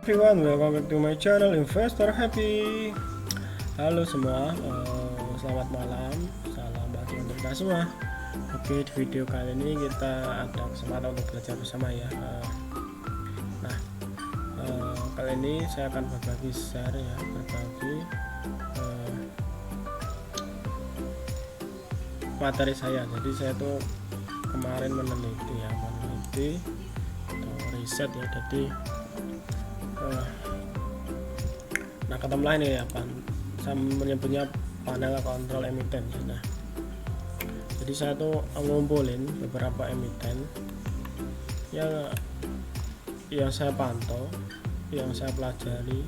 Everyone, welcome back to my channel Investor Happy. Halo semua, selamat malam, salam bagi untuk kita semua. Oke, di video kali ini kita ada kesempatan untuk belajar bersama ya. Kali ini saya akan berbagi share ya, materi saya. Jadi saya tuh kemarin meneliti atau riset ya. Jadi ketemulah ini ya, saya menyebutnya panel kontrol emiten. Nah, jadi saya tuh ngumpulin beberapa emiten yang saya pantau, yang saya pelajari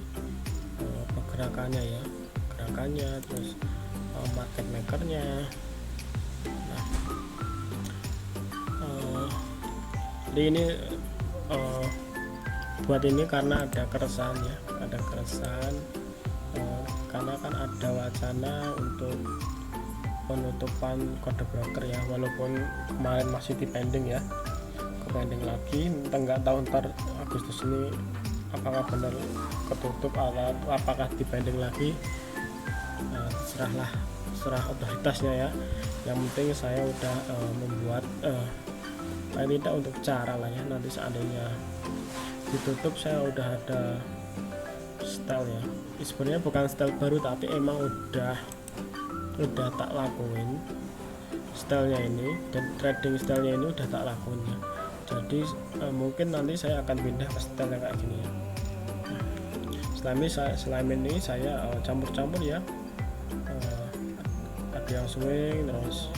pergerakannya ya, terus market makernya. Nah, jadi ini buat ini karena ada keresahan ya, karena kan ada wacana untuk penutupan kode broker ya, walaupun kemarin masih dipending ya, pending lagi, nggak tahu ntar Agustus ini apakah benar ketutup atau apakah dipending lagi. Serah otoritasnya ya. Yang penting saya udah membuat paling tidak untuk cara lah ya, nanti seandainya ditutup saya udah ada style ya. Sebenarnya bukan style baru, tapi emang udah tak lakuin stylenya ini, dan trading stylenya ini udah tak lakuin ya. Jadi mungkin nanti saya akan pindah ke style yang kayak gini ya. Selama ini saya campur-campur ya, ada yang swing, terus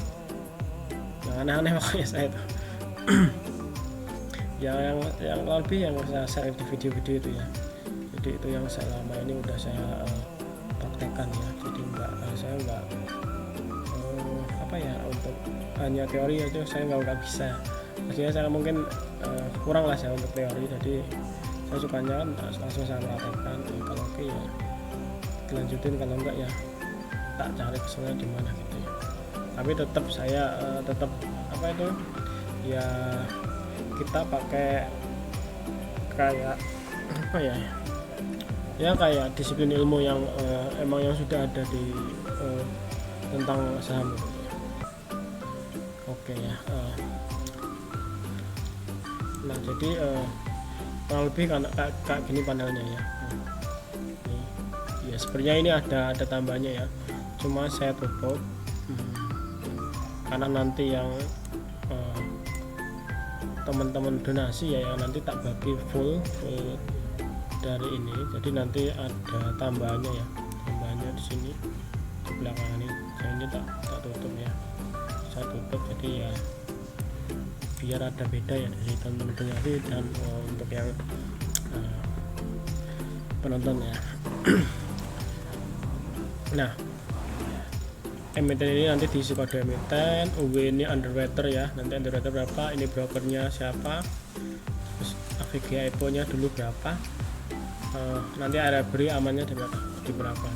yang aneh-aneh makanya saya itu yang lebih yang saya share di video-video itu ya. Jadi itu yang selama ini udah saya praktekkan ya. Jadi saya nggak untuk hanya teori aja, saya nggak bisa. Maksudnya saya mungkin kurang lah saya untuk teori, jadi saya sukanya langsung saya praktekkan. Kalau oke ya dilanjutin, kalau enggak ya tak cari kesulitan di mana gitu ya. Tapi tetap saya ya, kita pakai kayak kayak disiplin ilmu yang emang yang sudah ada di tentang saham gitu ya. Oke ya. Nah, jadi kurang lebih kayak gini panelnya ya. Ya sebenarnya ini ada tambahnya ya, cuma saya tutup karena nanti yang teman-teman donasi ya, yang nanti tak bagi full dari ini. Jadi nanti ada tambahannya ya, di sini di belakang ini. Saya ini tak tutup ya, saya tutup. Jadi ya biar ada beda ya dari teman-teman donasi dan untuk yang penonton ya. Nah, emiten ini nanti diisi kode emiten, UW ini underwriter ya, nanti underwriter berapa, ini brokernya siapa, terus AVG IPO nya dulu berapa, nanti area beri amannya di berapa,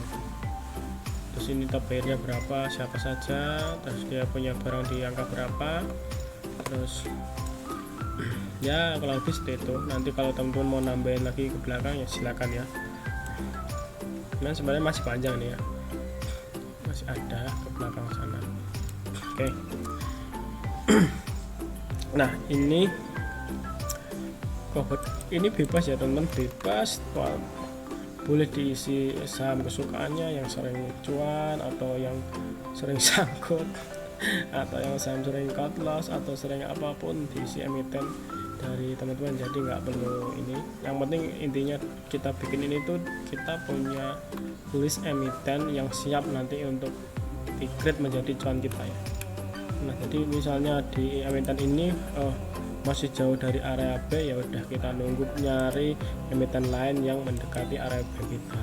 terus ini top pair-nya berapa, siapa saja, terus dia punya barang di angka berapa, terus ya kalau lebih seperti itu. Nanti kalau teman-teman mau nambahin lagi ke belakang ya silakan ya. Nah, sebenarnya masih panjang nih ya, masih ada ke belakang sana. Oke. Nah, ini bebas ya teman-teman, bebas. Boleh diisi saham kesukaannya, yang sering cuan atau yang sering sangkut atau yang saham sering cut loss atau sering apapun, diisi emiten dari teman-teman. Jadi nggak perlu ini, yang penting intinya kita bikin ini tuh kita punya list emiten yang siap nanti untuk di grade menjadi cuan kita ya. Nah, jadi misalnya di emiten ini masih jauh dari area B, ya udah kita nunggu nyari emiten lain yang mendekati area B kita.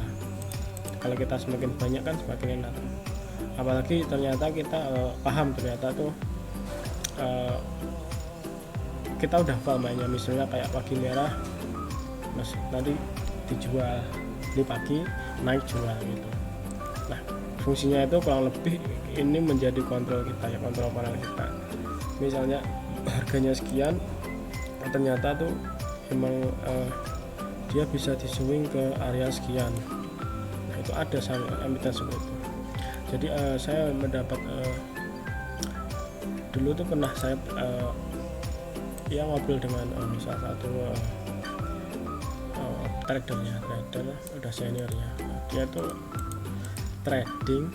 Kalau kita semakin banyak kan semakin enak, apalagi ternyata kita paham ternyata tuh kita udah paham mainnya. Misalnya kayak pagi merah, nanti dijual di pagi, naik jual gitu. Nah, fungsinya itu kurang lebih ini menjadi kontrol kita ya, kontrol panel kita. Misalnya harganya sekian, ternyata tuh emang dia bisa di swing ke area sekian. Nah itu ada emiten seperti itu. Jadi saya mendapat dulu tuh pernah saya ya ngobrol dengan salah satu trader udah seniornya. Dia tuh trading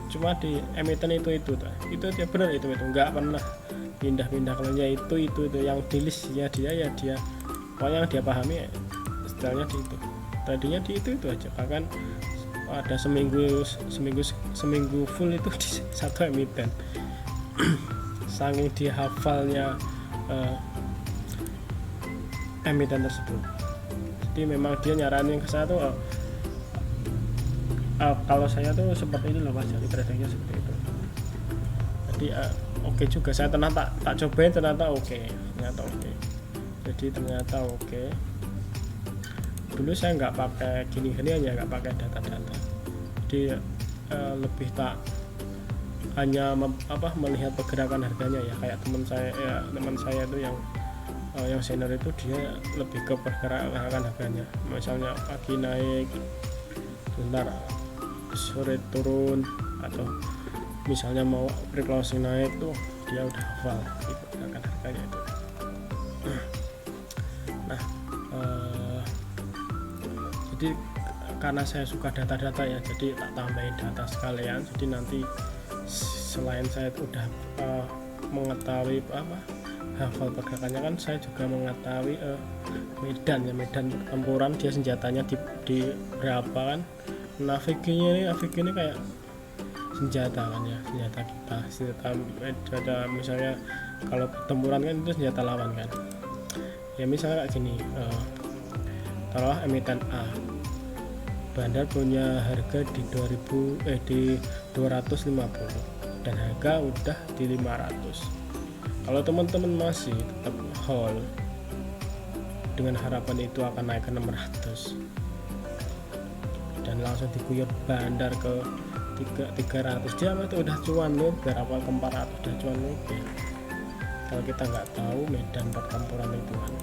cuma di emiten itu dia benar itu nggak pernah pindah-pindah klien itu yang di list ya dia pokoknya yang dia pahami ya, istilahnya di itu tradingnya di itu aja. Bahkan ada seminggu full itu di satu emiten. Saking dihafalnya emiten tersebut. Jadi memang dia nyaranin ke saya tuh kalau saya tuh seperti ini loh Mas, jadi tradingnya seperti itu. Jadi oke juga, saya ternyata tak cobain ternyata oke. Jadi ternyata oke. Dulu saya nggak pakai gini aja, nggak pakai data-data. Jadi lebih tak hanya melihat pergerakan harganya ya, kayak teman saya itu yang senior itu dia lebih ke pergerakan harganya. Misalnya pagi naik, sebentar sore turun, atau misalnya mau pre-closing naik tuh dia udah hafal pergerakan harganya itu. Nah jadi karena saya suka data-data ya, jadi tak tambahin data sekalian. Jadi nanti selain saya udah mengetahui hafal pergerakannya, kan saya juga mengetahui medan pertempuran dia, senjatanya di berapa kan. Naviginya ini kayak senjata kan ya, senjata misalnya kalau pertempuran kan itu senjata lawan kan ya. Misalnya kayak gini, taruhlah emiten A, bandar punya harga di 250 dan harga udah di 500. Kalau teman-teman masih tetap hold dengan harapan itu akan naik ke 600 dan langsung diguyur bandar ke 300, dia itu udah cuan loh, berapa ke 400 udah cuan loh. Kalau kita nggak tahu medan pertempuran itu kan.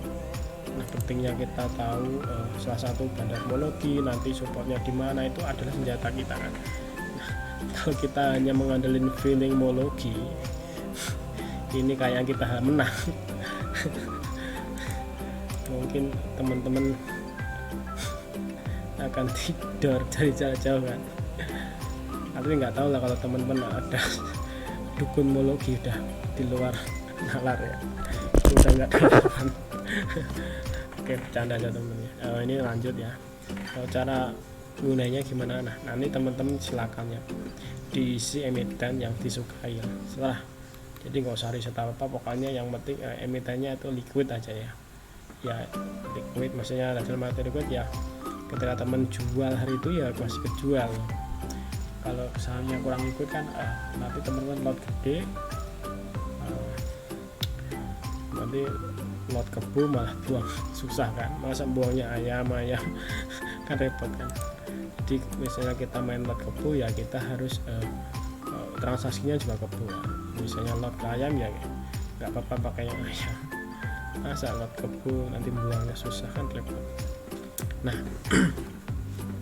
Nah pentingnya kita tahu salah satu bandar homologi, nanti supportnya di mana, itu adalah senjata kita kan. Nah, kalau kita hanya mengandelin feeling homologi, ini kayak kita menang. Mungkin teman-teman akan tidur dari jauh-jauh kan. Tapi nggak tahu lah kalau teman-teman ada dukun homologi udah di luar nalar ya, udah nggak tahu. Oke, bercanda aja temen-temen. Ini lanjut ya. Kalau cara gunanya gimana? Nah, nanti teman-teman silakan ya diisi emiten yang disukai ya. Setelah, jadi nggak usah riset apa, pokoknya yang penting emitennya itu liquid aja ya. Ya liquid, maksudnya hasil materi liquid ya. Ketika teman jual hari itu ya masih kejual. Kalau sahamnya kurang liquid kan nanti teman-teman lot gede, nanti lot kebo malah buang susah kan, masa buangnya ayam kan repot kan. Jadi misalnya kita main lot kebo ya kita harus transaksinya juga kebo. Misalnya lot ke ayam ya nggak apa-apa pakai yang ayam, masa lot kebo nanti buangnya susah kan repot. Nah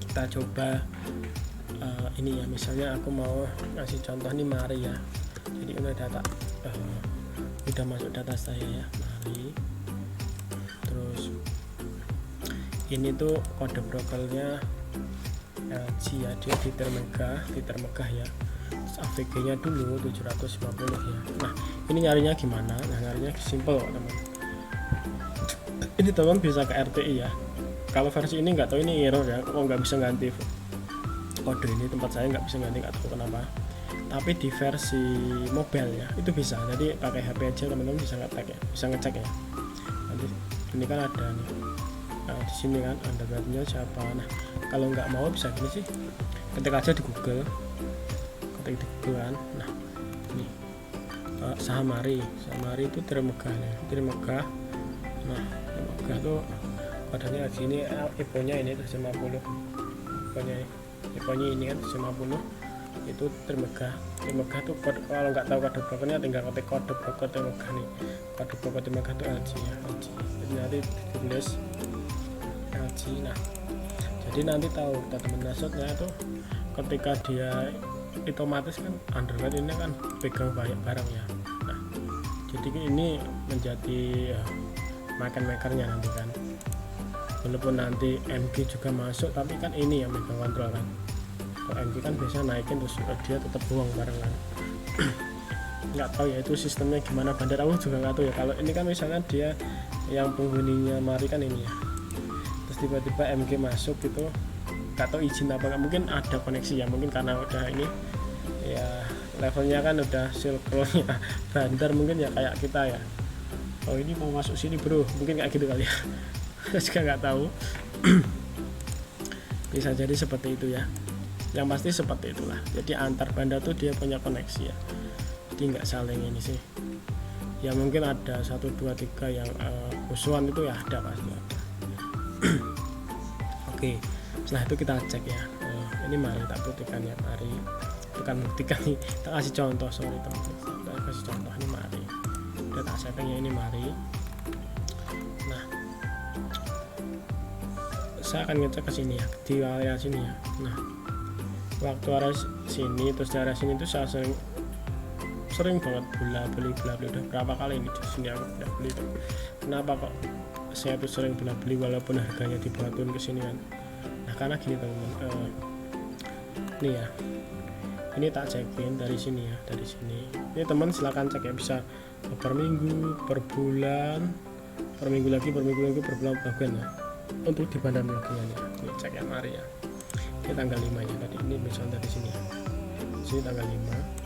kita coba ini ya, misalnya aku mau ngasih contoh nih Mari ya. Jadi udah udah masuk data saya ya, Mari. Terus ini tuh kode brokernya LG ya, dia liter megah ya. Terus AVG nya dulu 750 ya. Nah ini nyarinya gimana? Nah nyarinya simple teman. Ini teman bisa ke RTI ya. Kalau versi ini nggak tahu, ini error ya, kok nggak bisa ganti kode ini, tempat saya nggak bisa ganti, nggak tahu kenapa. Tapi di versi mobile ya itu bisa, jadi pakai HP aja teman-teman bisa ngetek ya, bisa ngecek ya. Nanti ini kan ada nih, di sini kan underwriternya siapa. Nah kalau nggak mau bisa gini sih, ketik aja di Google, ketik di Google kan. Nah ini saham Mari itu termegah ya, termegah. Nah termegah tuh padahal di sini IPO-nya ini 150, IPO-nya ini kan 150. itu Trimegah tuh kode, kalau nggak tahu kode brokernya tinggal ketik kode broker Trimegah nih, kode broker Trimegah tuh LG ya, LG. Jadi nanti ditulis LG. Nah jadi nanti tahu teman-teman, maksudnya itu ketika dia otomatis kan Android ini kan pegang banyak barang ya. Nah jadi ini menjadi market makernya nanti kan, walaupun nanti MG juga masuk tapi kan ini yang megang kontrol kan. Kalau MG kan biasa naikin terus dia tetap buang barang kan. Nggak tahu ya itu sistemnya gimana bandar, aku juga nggak tahu ya. Kalau ini kan misalkan dia yang penghuninya Mari kan ini ya, terus tiba-tiba MG masuk gitu, nggak tahu izin apa nggak, mungkin ada koneksi ya, mungkin karena udah ini ya levelnya kan udah circle-nya bandar mungkin ya, kayak kita ya, oh ini mau masuk sini bro, mungkin kayak gitu kali ya. Saya juga nggak tahu. Bisa jadi seperti itu ya, yang pasti seperti itulah. Jadi antar bandar tuh dia punya koneksi ya, jadi nggak saling ini sih ya, mungkin ada 1, 2, 3 yang musuhan itu ya, ada pasti ada. Oke, setelah itu kita cek ya. Ini Mari tak buktikan ya, Mari bukan buktikan nih, kita kasih contoh, sorry teman-teman, kita kasih contoh. Ini Mari, udah tak setting ya, ini Mari. Nah saya akan ngecek ke sini ya, di area sini ya. Nah waktu area sini terus di area sini tuh saya sering banget beli udah berapa kali ini di sini aku udah beli tuh. Kenapa kok saya tuh sering beli walaupun harganya di bawah turun ke sini kan? Nah karena gini teman-teman, nih ya, ini tak cekin dari sini ya, dari sini. Ini teman silakan cek ya, bisa per minggu, per bulan, per minggu lagi, per bulan ya, untuk di bandar lagi ya. Ini cek ya Mari ya. Ini tanggal 5 ya tadi, ini misalnya dari sini ya. Sini tanggal 5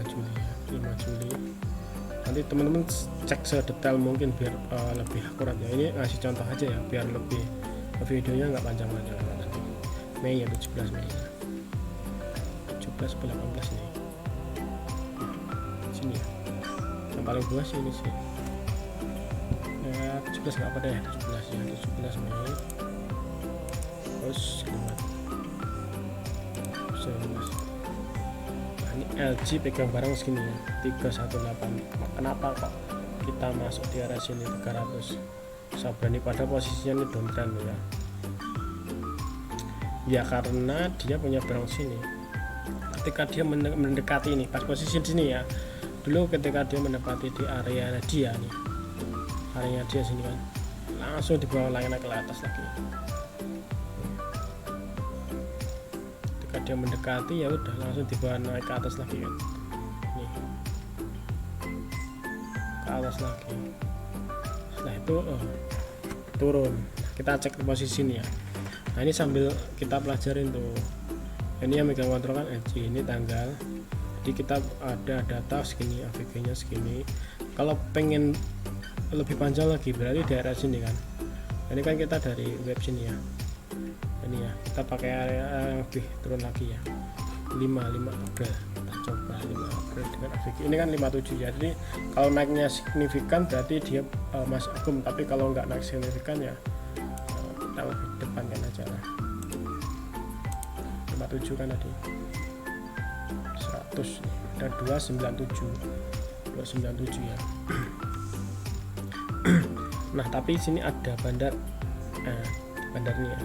Juli ya, 5 Juli. Nanti teman-teman cek sedetail mungkin biar lebih akurat ya. Ini ngasih contoh aja ya, biar lebih videonya nggak panjang-panjang nanti. Mei ya, 17 Mei ya. 17 ke 18 nih. Sini ya. Yang paling bawah sih ini sih. Ya, 17 nggak apa deh, 17 ya, 17 Mei. Terus 19. Nah, ini LG pegang barang segini ya, 318. Kenapa kok kita masuk di area sini 300? Saya berani pada posisinya ini downtrend ya. Ya karena dia punya barang sini. Ketika dia mendekati ini pas posisi sini ya, dulu ketika dia mendapati di area dia nih, area dia sini kan, langsung dibawa lagi naik ke atas lagi. Ketika dia mendekati ya udah langsung dibawa naik ke atas lagi kan, nih ke atas lagi. Setelah itu turun. Kita cek ke posisi ini ya. Nah ini sambil kita pelajarin tuh, ini yang megang kontrol kan LG, ini tanggal, jadi kita ada data segini, AVG nya segini. Kalau pengen lebih panjang lagi berarti di area sini kan, ini kan kita dari web sini ya, ini ya kita pakai area yang lebih turun lagi ya, 5 April. Kita coba 5 April dengan AVG ini kan 57 ya. Jadi kalau naiknya signifikan berarti dia masuk akum, tapi kalau nggak naik signifikan ya kita lebih depankan aja lah. 57 kan tadi 100 nih, ada 297 ya. Nah tapi sini ada bandar nih ya,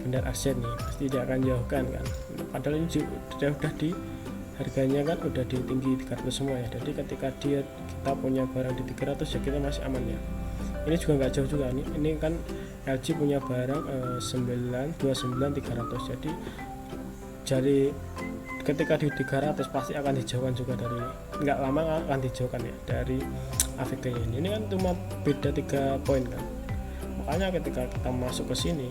bandar aset nih, pasti dia akan jauhkan kan, padahal ini udah di harganya kan udah di tinggi 300 semua ya. Jadi ketika kita punya barang di 300 ya kita masih aman ya. Ini juga nggak jauh juga, ini kan LG punya barang 929 300, jadi ketika di 300 pasti akan dijauhkan juga dari, nggak lama akan dijauhkan ya dari AVG ini kan cuma beda 3 poin kan. Makanya ketika kita masuk ke sini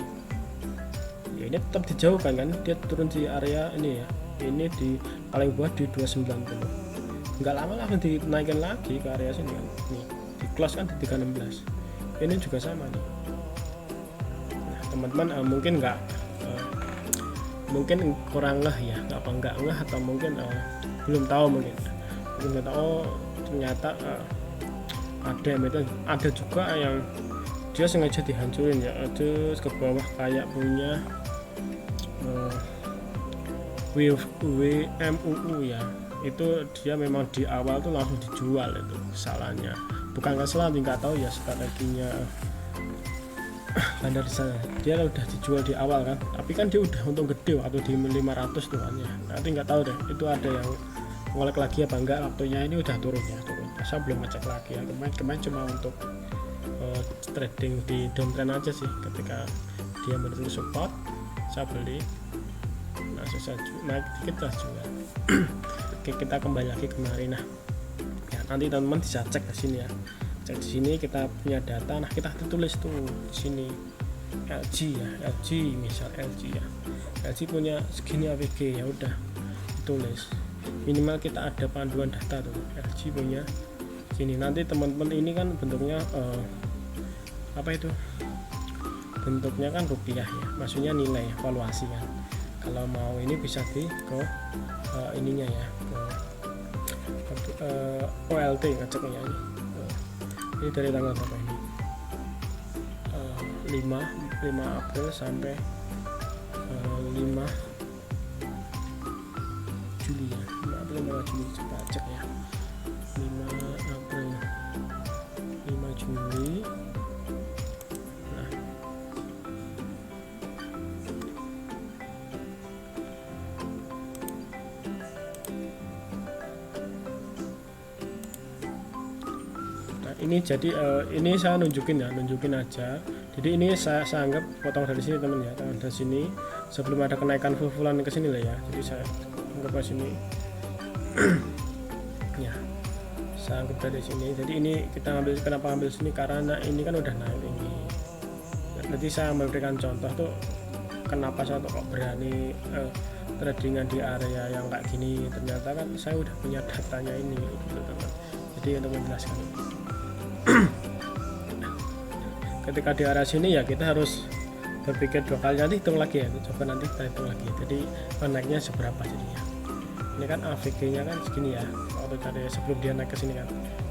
ya ini tetap dijauhkan kan, dia turun di area ini ya, ini di paling bawah di 290, nggak lama langsung dinaikkan lagi ke area sini kan, nih di close kan di 316. Ini juga sama nih. Nah teman-teman mungkin nggak mungkin kurang ngeh ya, nggak ngeh atau mungkin belum tahu, mungkin nggak tahu ternyata ada juga yang dia sengaja dihancurin ya, terus ke bawah kayak punya WMUU ya, itu dia memang di awal tuh langsung dijual. Itu kesalahannya, bukan kesalahan, nggak tahu ya strateginya bandar di sana. Dia udah dijual di awal kan, tapi kan dia udah untung gede waktu di 500 tuh kan ya. Nanti nggak tahu deh itu ada yang ngolek lagi apa enggak, waktunya ini udah turun ya, turun. Saya belum ngecek lagi ya, kemarin cuma untuk trading di downtrend aja sih. Ketika dia mendukung support saya beli, nah saya naik dikit lah jual. Oke, kita kembali lagi kemari. Nah ya, nanti teman-teman bisa cek ke sini ya, cek di sini kita punya data. Nah kita tulis tuh di sini LG ya, LG misal LG ya, LG punya segini AVG, ya udah tulis minimal kita ada panduan data tuh, LG punya sini. Nanti teman-teman ini kan bentuknya apa itu, bentuknya kan rupiah ya, maksudnya nilai valuasi kan. Kalau mau ini bisa di ke ininya ya, ke OLT ngeceknya ini dari tanggal berapa ini, 5 April sampai 5 Juli ya, 5 April 5 Juli, coba cek ya, 5 April 5 Juli. Nah ini jadi ini saya nunjukin aja. Jadi ini saya anggap potong dari sini teman ya, dari sini sebelum ada kenaikan full-fullan ke sini lah ya. Jadi saya anggap dari sini ya, saya anggap dari sini. Jadi ini kita ambil, kenapa ambil sini, karena ini kan udah naik ini. Nanti saya memberikan contoh tuh kenapa saya tuh kok berani tradingan di area yang kayak gini. Ternyata kan saya udah punya datanya ini gitu, teman. Jadi untuk menjelaskan ketika di area sini ya kita harus berpikir 2 kali, nanti hitung lagi ya, coba nanti kita hitung lagi. Jadi naiknya seberapa jadinya. Ini kan AVG nya kan segini ya, waktu tadi sebelum dia naik ke sini kan.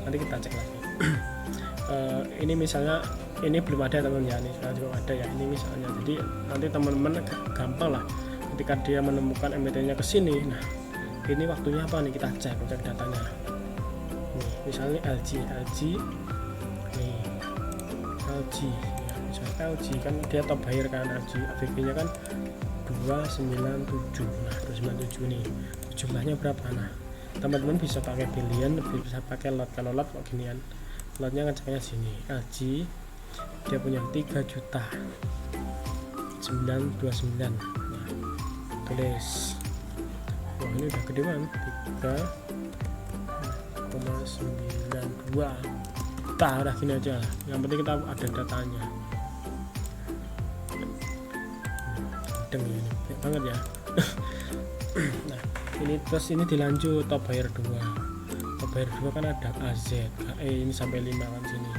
Nanti kita cek lagi. Ini misalnya ini belum ada teman ya, ini sekarang juga ada ya, ini misalnya. Jadi nanti teman-teman gampang lah ketika dia menemukan MACD nya ke sini. Nah ini waktunya apa nih, kita cek datanya. Nih misalnya LG nih, LG ya, misalnya LG kan dia top buyer kan, LG AVG nya kan 297. Nah 297 nih jumlahnya berapa. Nah teman-teman bisa pakai pilihan, bisa pakai lot. Kalau lot kok ginian, lotnya ngeceknya sini. LG dia punya 3.929. Nah tulis, wah ini udah gede banget, 3,92. Udah gini aja lah, yang penting kita ada datanya. Kenceng ini banget ya. Nah ini terus ini dilanjut top buyer 2. Top buyer 2 kan ada AZ, KE ini sampai 5 kan sini.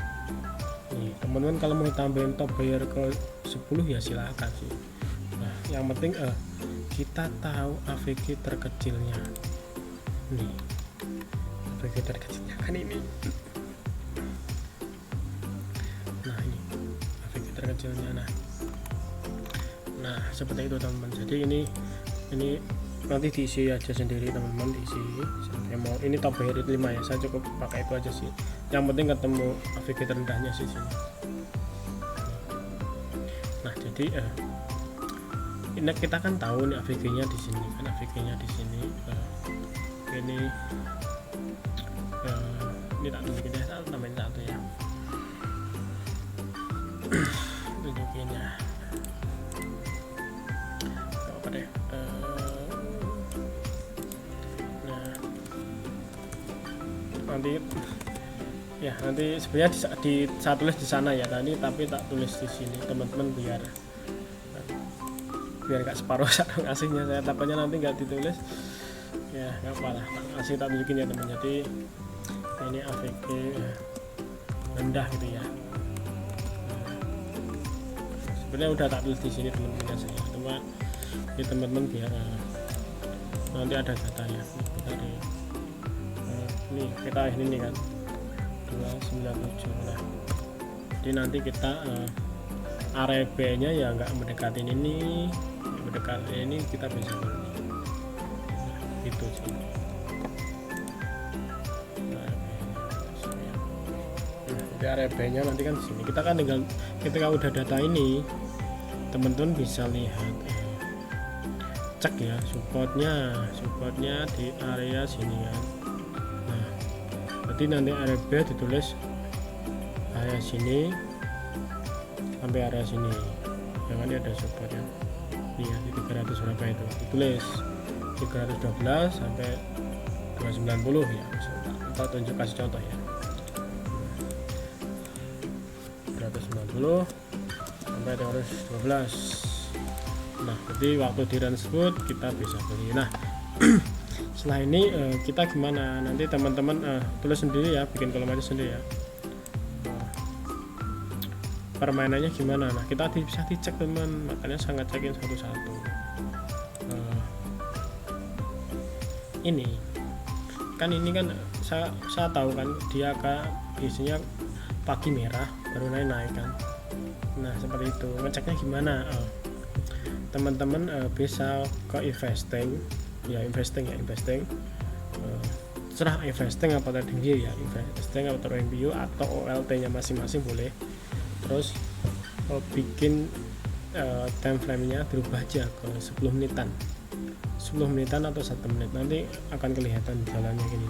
Nih teman-teman kalau mau tambahin top buyer ke 10 ya silakan sih. Nah yang penting kita tahu AVG terkecilnya. Nih AVG terkecilnya kan ini. Nah ini AVG terkecilnya. Nah seperti itu teman-teman. Jadi ini nanti diisi aja sendiri teman-teman, diisi sampai mau ini top buyer 5 ya, saya cukup pakai itu aja sih. Yang penting ketemu AVG terendahnya sih sini. Nah jadi ini kita kan tahu nih AVG nya di sini kan, AVG nya di sini. Ini tak tunjukin ya, tak tambahin satu ya. Tunjukin ya. Apa deh? Nanti sebenarnya saya tulis di sana ya tadi, tapi tak tulis di sini teman-teman biar nggak separuh ngasihnya saya, takutnya nanti nggak ditulis ya, nggak apa lah, ngasih tak tunjukin ya teman. Jadi ini AVG rendah gitu ya. Sebenarnya udah tak tulis di sini teman-teman saya, cuma di teman-teman biar nanti ada datanya. Dari ini kita ini kan 297. Nah jadi nanti kita area B nya ya nggak mendekatin ini, mendekati ini kita bisa beli. itu sih. Di area B-nya nanti kan di sini kita kan tinggal ketika udah data ini teman-teman bisa lihat cek ya supportnya di area sini ya. Nah berarti nanti area B ditulis area sini sampai area sini yang kan ada supportnya iya di 300 berapa itu ditulis 312 sampai 290 ya. Kita tunjuk kasih contoh ya 390 sampai 312. Nah jadi waktu di run tersebut kita bisa beli. Nah setelah ini kita gimana nanti teman-teman tulis sendiri ya, bikin kolom aja sendiri ya, permainannya gimana. Nah kita bisa dicek teman, makanya sangat cekin satu-satu. Ini kan saya tahu kan dia biasanya pagi merah baru naik kan. Nah seperti itu ngeceknya gimana. Teman-teman bisa ke investing serah investing apa trading view ya, investing atau trading view atau OLT nya masing-masing boleh. Terus bikin time frame nya berubah aja ke 10 menitan atau 1 menit, nanti akan kelihatan jalannya gini,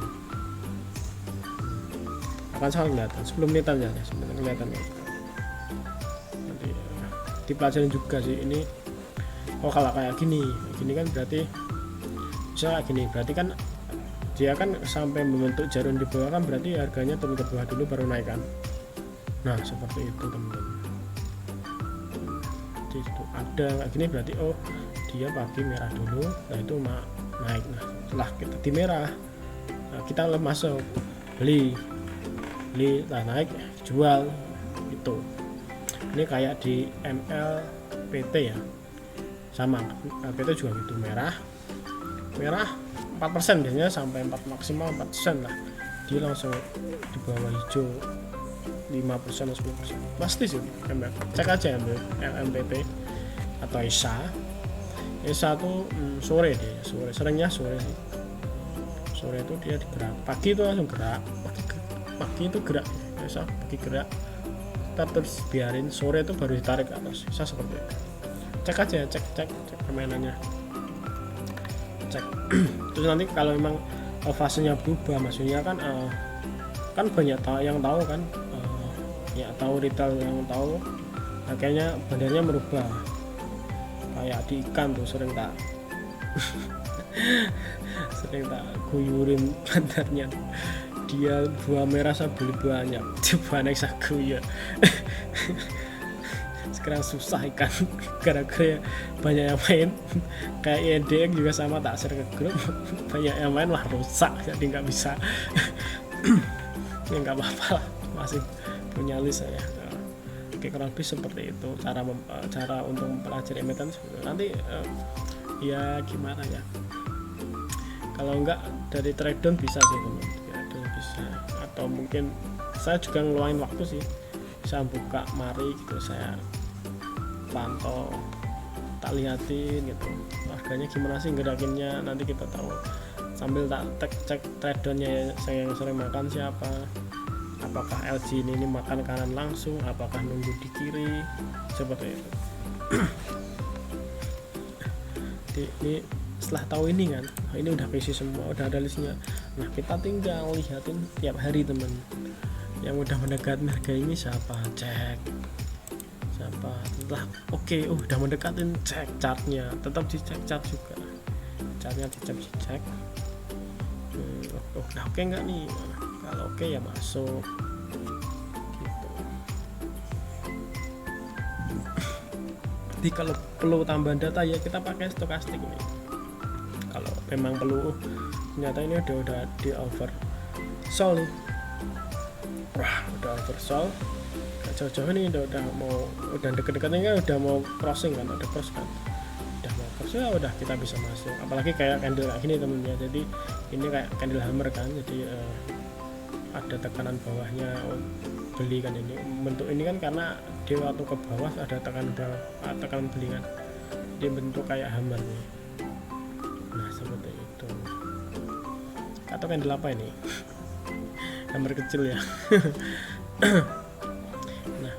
akan sangat kelihatan 10 menitan ya, sebenarnya kelihatan ya. Nanti dipelajarin juga sih ini. Oh kalau kayak gini kan berarti bisa gini, berarti kan dia kan sampai membentuk jarum di bawah kan, berarti harganya turun ke bawah dulu baru naik kan. Nah seperti itu teman-teman. Di situ ada kayak gini berarti oh dia pagi merah dulu, nah itu naik. Nah setelah kita di merah, nah, kita masuk beli nah naik jual itu. Ini kayak di MLPT ya, sama MLPT juga gitu, merah 4% biasanya sampai 4 maksimal 4% lah, dia langsung di bawah hijau 5% atau 10% pasti sih. Cek aja MLPT atau ESA tuh sore seringnya sore sih. Sore itu dia digerak, pagi itu langsung gerak, pagi itu gerak ESA pagi gerak, terus biarin sore itu baru ditarik ke atas. ESA seperti itu. Cek aja, cek permainannya, cek. Terus nanti kalau memang fasenya berubah, maksudnya kan banyak yang tahu kan, ya tahu retail yang tahu, kayaknya bandarnya merubah. Kayak di ikan tuh sering tak guyurin bandarnya, dia buah merah saya beli banyak, coba naik saya guyur. Sekarang susah ikan gara-gara banyak yang main. Kayak INDX juga sama, tak share ke grup, banyak yang main wah rusak, jadi nggak bisa. Ya nggak apa-apa lah, masih punya list saya. Oke, kurang lebih seperti itu cara untuk mempelajari emiten. Nanti ya gimana ya, kalau enggak dari trade down bisa sih teman ya, bisa. Atau mungkin saya juga ngeluangin waktu sih, saya buka mari gitu, saya pantau, tak liatin gitu harganya gimana sih gerakinnya, nanti kita tahu sambil tak cek trade downnya saya yang sering makan siapa, apakah LG ini makan kanan langsung, apakah nunggu di kiri, seperti itu. Ini setelah tahu ini kan, ini udah PC semua, udah ada listnya. Nah kita tinggal lihatin tiap hari temen, yang udah mendekati harga ini siapa, cek siapa. Setelah udah mendekatin, cek chartnya, tetap dicek chart juga, chartnya dicek. Udah oke nggak nih? Kalau oke ya masuk gitu. Jadi kalau perlu tambahan data ya kita pakai stokastik nih. Kalau memang perlu, ternyata ini udah di oversold nih. Wah udah oversold, jauh-jauh ini udah deket-deketnya kan, udah mau crossing kan, udah cross kan, udah mau cross ya udah kita bisa masuk. Apalagi kayak candle kayak gini temennya, jadi ini kayak candle hammer kan, jadi ada tekanan bawahnya beli kan, ini bentuk ini kan karena dia waktu ke bawah ada tekanan beli kan, dia bentuk kayak hammer nih. Nah seperti itu. atau candle apa ini? Gambar kecil ya. Nah,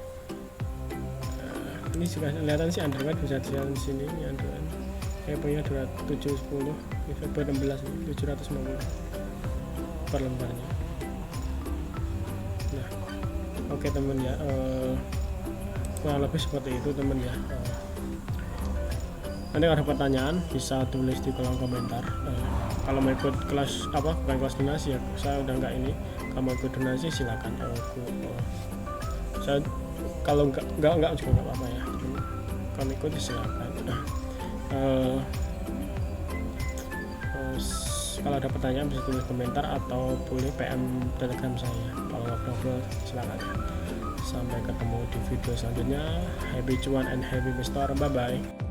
ini juga kelihatan sih underweight bisa dilihat di sini. Ini underweight punya 710, ini Februari 16 ini 750 per lembarnya. Nah, oke teman ya, kurang lebih seperti itu teman ya. Nanti kalau ada pertanyaan bisa tulis di kolom komentar. Kalau mau ikut kelas bukan kelas donasi ya, saya udah nggak ini. Kalau mau ikut donasi silakan. Saya kalau nggak juga nggak apa-apa ya. Kalau ikut silakan. Kalau ada pertanyaan bisa tulis komentar atau boleh PM Telegram saya. Kalau ngobrol silakan. Sampai ketemu di video selanjutnya. Happy cuan and happy investor. Bye bye.